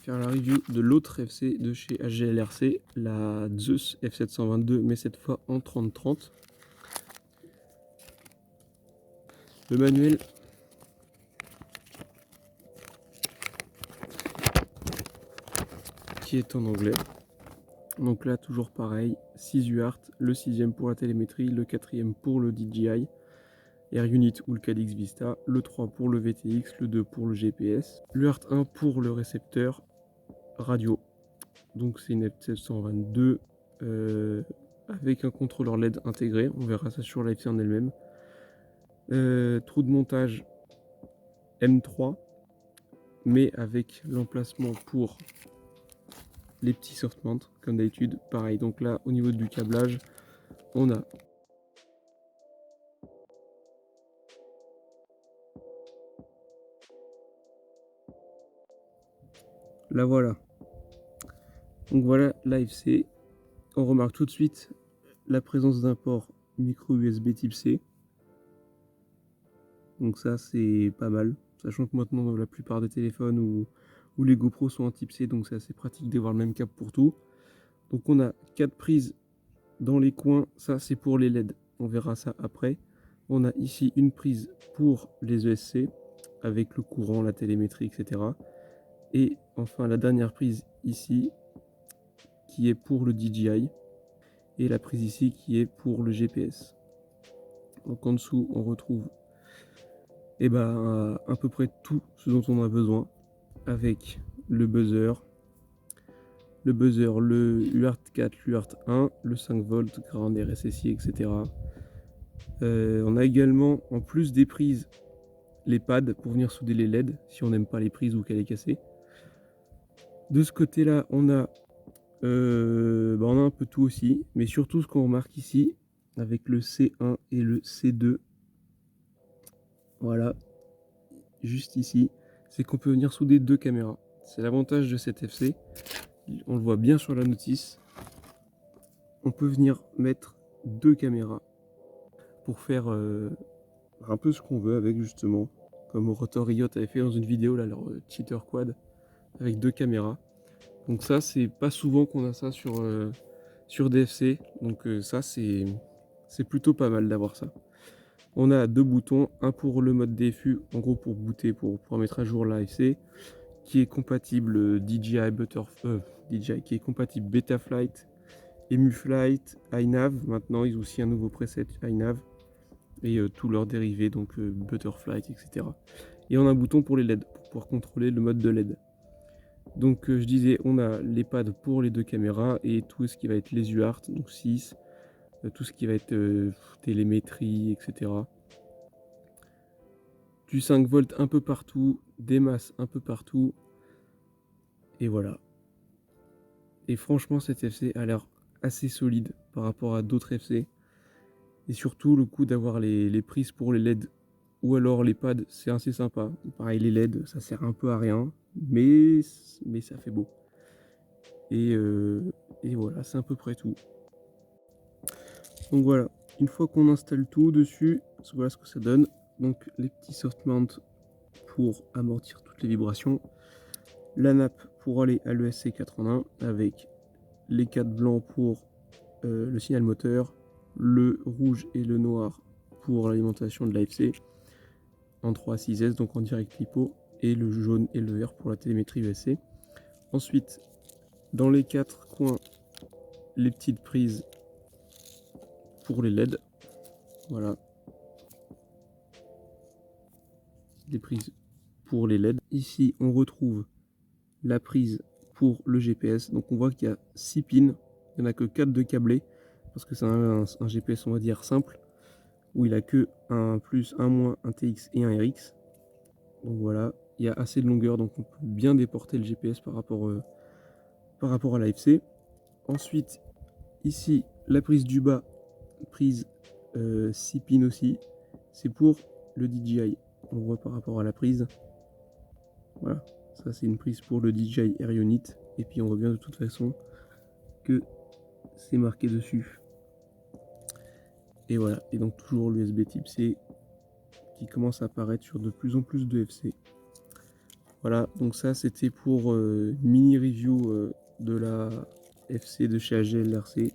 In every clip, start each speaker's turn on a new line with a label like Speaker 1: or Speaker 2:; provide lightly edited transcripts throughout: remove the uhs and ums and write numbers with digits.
Speaker 1: faire la review de l'autre FC de chez HGLRC, la Zeus F722, mais cette fois en 30-30. Le manuel qui est en anglais. Donc là, toujours pareil, 6 UART, le 6e pour la télémétrie, le 4e pour le DJI, Air Unit ou le Cadix Vista, le 3 pour le VTX, le 2 pour le GPS, le UART 1 pour le récepteur radio. Donc c'est une F722 avec un contrôleur LED intégré, on verra ça sur l'IFC en elle-même. Trou de montage M3, mais avec l'emplacement pour les petits soft mount, comme d'habitude, pareil. Donc là, au niveau du câblage, on a la voilà. Donc voilà l'AFC. On remarque tout de suite la présence d'un port micro USB type C. Donc ça, c'est pas mal. Sachant que maintenant, dans la plupart des téléphones où les GoPro sont en type C, donc c'est assez pratique d'avoir le même câble pour tout. Donc on a 4 prises dans les coins, ça c'est pour les LED, on verra ça après. On a ici une prise pour les ESC, avec le courant, la télémétrie, etc. Et enfin la dernière prise ici, qui est pour le DJI, et la prise ici qui est pour le GPS. Donc en dessous, on retrouve à peu près tout ce dont on a besoin, avec le buzzer, le UART 4, l'UART 1, le 5 volts, grand RSSI, etc. On a également, en plus des prises, les pads pour venir souder les LED, si on n'aime pas les prises ou qu'elle est cassée. De ce côté-là, on a un peu tout aussi, mais surtout ce qu'on remarque ici, avec le C1 et le C2, voilà, juste ici, c'est qu'on peut venir souder 2 caméras. C'est l'avantage de cette FC, on le voit bien sur la notice, on peut venir mettre 2 caméras pour faire un peu ce qu'on veut avec, justement, comme Rotor Riot avait fait dans une vidéo, là, leur cheater quad, avec 2 caméras. Donc ça, c'est pas souvent qu'on a ça sur DFC, donc ça, c'est plutôt pas mal d'avoir ça. On a 2 boutons, un pour le mode DFU, en gros pour booter, pour pouvoir mettre à jour l'AFC, qui est compatible DJI, qui est compatible Betaflight, EmuFlight, iNav. Maintenant, ils ont aussi un nouveau preset iNav et tous leurs dérivés, donc Butterflight, etc. Et on a un bouton pour les LED, pour pouvoir contrôler le mode de LED. Donc je disais, on a les pads pour les 2 caméras et tout ce qui va être les UART, donc 6, tout ce qui va être télémétrie, etc. Du 5 volts un peu partout, des masses un peu partout, et voilà. Et franchement, cette FC a l'air assez solide par rapport à d'autres FC. Et surtout, le coup d'avoir les prises pour les LED ou alors les pads, c'est assez sympa. Pareil, les LED, ça sert un peu à rien, mais ça fait beau. Et voilà, c'est à peu près tout. Donc voilà, une fois qu'on installe tout dessus, voilà ce que ça donne. Donc les petits soft mount pour amortir toutes les vibrations. La nappe pour aller à l'ESC 4 en 1 avec les 4 blancs pour le signal moteur, le rouge et le noir pour l'alimentation de l'AFC en 3 6S, donc en direct LiPo, et le jaune et le vert pour la télémétrie ESC. Ensuite, dans les 4 coins, les petites prises pour les LED. Voilà. Les prises pour les LED. Ici, on retrouve la prise pour le GPS. Donc on voit qu'il y a 6 pins. Il n'y en a que 4 de câblés. Parce que c'est un GPS, on va dire, simple. Où il a que un plus, un moins, un TX et un RX. Donc voilà. Il y a assez de longueur. Donc on peut bien déporter le GPS par rapport à l'AFC. Ensuite, ici, la prise du bas. Prise 6 pins aussi. C'est pour le DJI. On voit par rapport à la prise. Voilà, ça c'est une prise pour le DJI Air Unit. Et puis on voit bien de toute façon que c'est marqué dessus. Et voilà, et donc toujours l'USB type C qui commence à apparaître sur de plus en plus de FC. Voilà, donc ça c'était pour une mini review de la FC de chez AGLRC,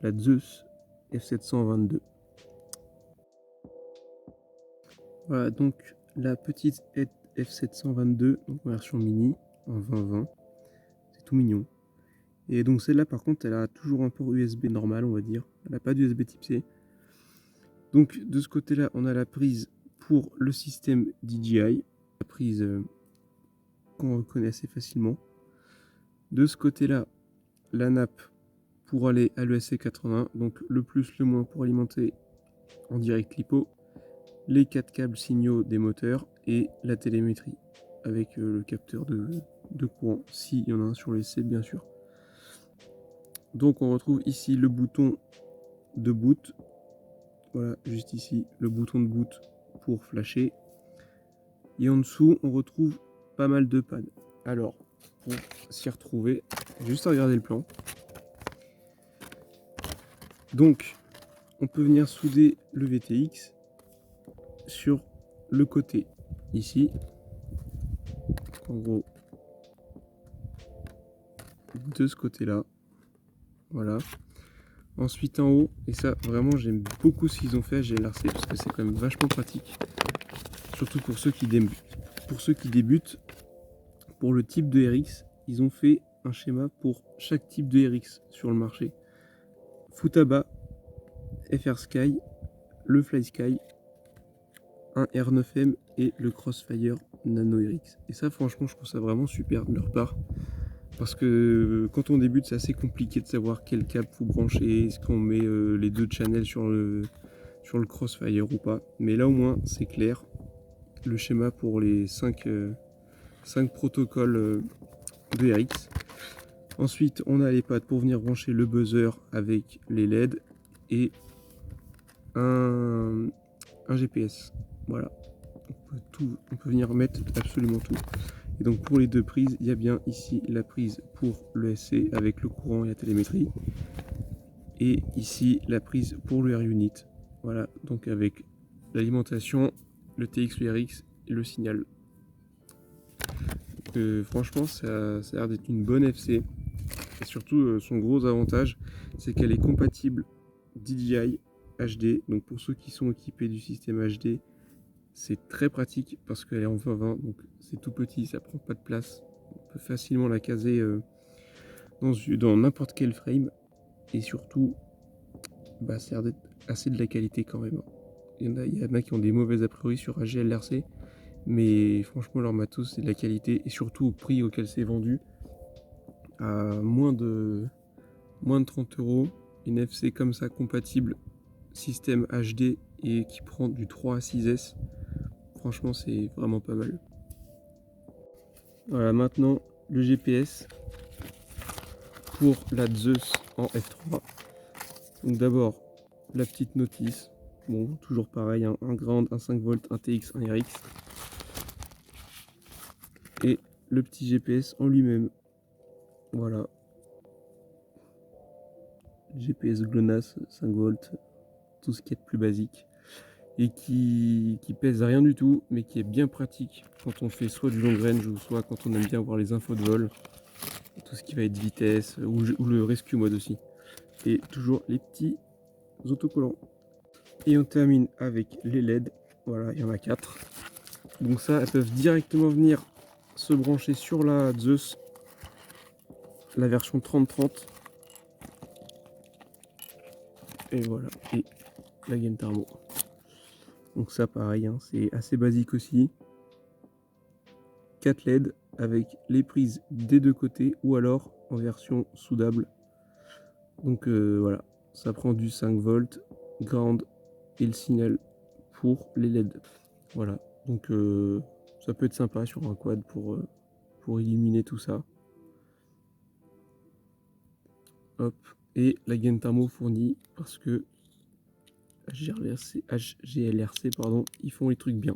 Speaker 1: la Zeus F722. Voilà, donc la petite F722, donc version mini en 2020, c'est tout mignon. Et donc celle-là par contre elle a toujours un port USB normal, on va dire, elle n'a pas d'USB type C. Donc de ce côté-là on a la prise pour le système DJI, la prise qu'on reconnaît assez facilement. De ce côté-là, la nappe pour aller à l'ESC80, donc le plus, le moins pour alimenter en direct LiPo, les 4 câbles signaux des moteurs et la télémétrie avec le capteur de courant, s'il y en a un sur l'ESC bien sûr. Donc on retrouve ici le bouton de boot, voilà, juste ici, le bouton de boot pour flasher. Et en dessous, on retrouve pas mal de pads. Alors, pour s'y retrouver, juste à regarder le plan. Donc, on peut venir souder le VTX sur le côté, ici. En gros, de ce côté-là. Voilà. Ensuite, en haut, et ça, vraiment, j'aime beaucoup ce qu'ils ont fait à GLRC parce que c'est quand même vachement pratique. Surtout pour ceux qui débutent. Pour le type de RX, ils ont fait un schéma pour chaque type de RX sur le marché. Futaba, FR Sky, le Fly Sky, un R9M et le Crossfire Nano RX. Et ça, franchement, je trouve ça vraiment super de leur part. Parce que quand on débute, c'est assez compliqué de savoir quel câble faut brancher, est-ce qu'on met les deux channels sur le Crossfire ou pas. Mais là, au moins, c'est clair. Le schéma pour les 5 protocoles de RX. Ensuite, on a les pads pour venir brancher le buzzer avec les LED et un GPS. Voilà. On peut venir mettre absolument tout. Et donc pour les deux prises, il y a bien ici la prise pour le SC avec le courant et la télémétrie. Et ici la prise pour le R-Unit. Voilà, donc avec l'alimentation, le TX, le RX et le signal. Franchement, ça a l'air d'être une bonne FC. Et surtout, son gros avantage, c'est qu'elle est compatible DJI HD. Donc pour ceux qui sont équipés du système HD, c'est très pratique parce qu'elle est en 2020, donc c'est tout petit, ça prend pas de place. On peut facilement la caser dans n'importe quel frame. Et surtout, bah, ça a l'air d'être assez de la qualité quand même. Il y en a qui ont des mauvaises a priori sur AGLRC, mais franchement leur matos c'est de la qualité et surtout au prix auquel c'est vendu, à moins de 30 €, une FC comme ça compatible système HD et qui prend du 3 à 6S, franchement c'est vraiment pas mal. Voilà, maintenant le GPS pour la Zeus en F3. Donc d'abord la petite notice, bon toujours pareil, hein, un ground, un 5V, un TX, un RX. Et le petit GPS en lui-même. Voilà. GPS GLONASS 5V, tout ce qui est de plus basique. Et qui pèse rien du tout, mais qui est bien pratique quand on fait soit du long range ou soit quand on aime bien voir les infos de vol. Tout ce qui va être vitesse ou le rescue mode aussi. Et toujours les petits autocollants. Et on termine avec les LED. Voilà, il y en a 4. Donc ça, elles peuvent directement venir se brancher sur la Zeus, la version 3030. Et voilà, et la gaine thermo. Donc ça pareil, hein, c'est assez basique aussi. 4 LED avec les prises des deux côtés ou alors en version soudable. Donc voilà, ça prend du 5V, ground et le signal pour les LED. Voilà, donc ça peut être sympa sur un quad pour illuminer tout ça. Hop, et la gaine thermo fournie parce que HGLRC, pardon, ils font les trucs bien.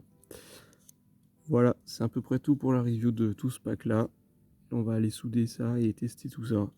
Speaker 1: Voilà, c'est à peu près tout pour la review de tout ce pack là. On va aller souder ça et tester tout ça.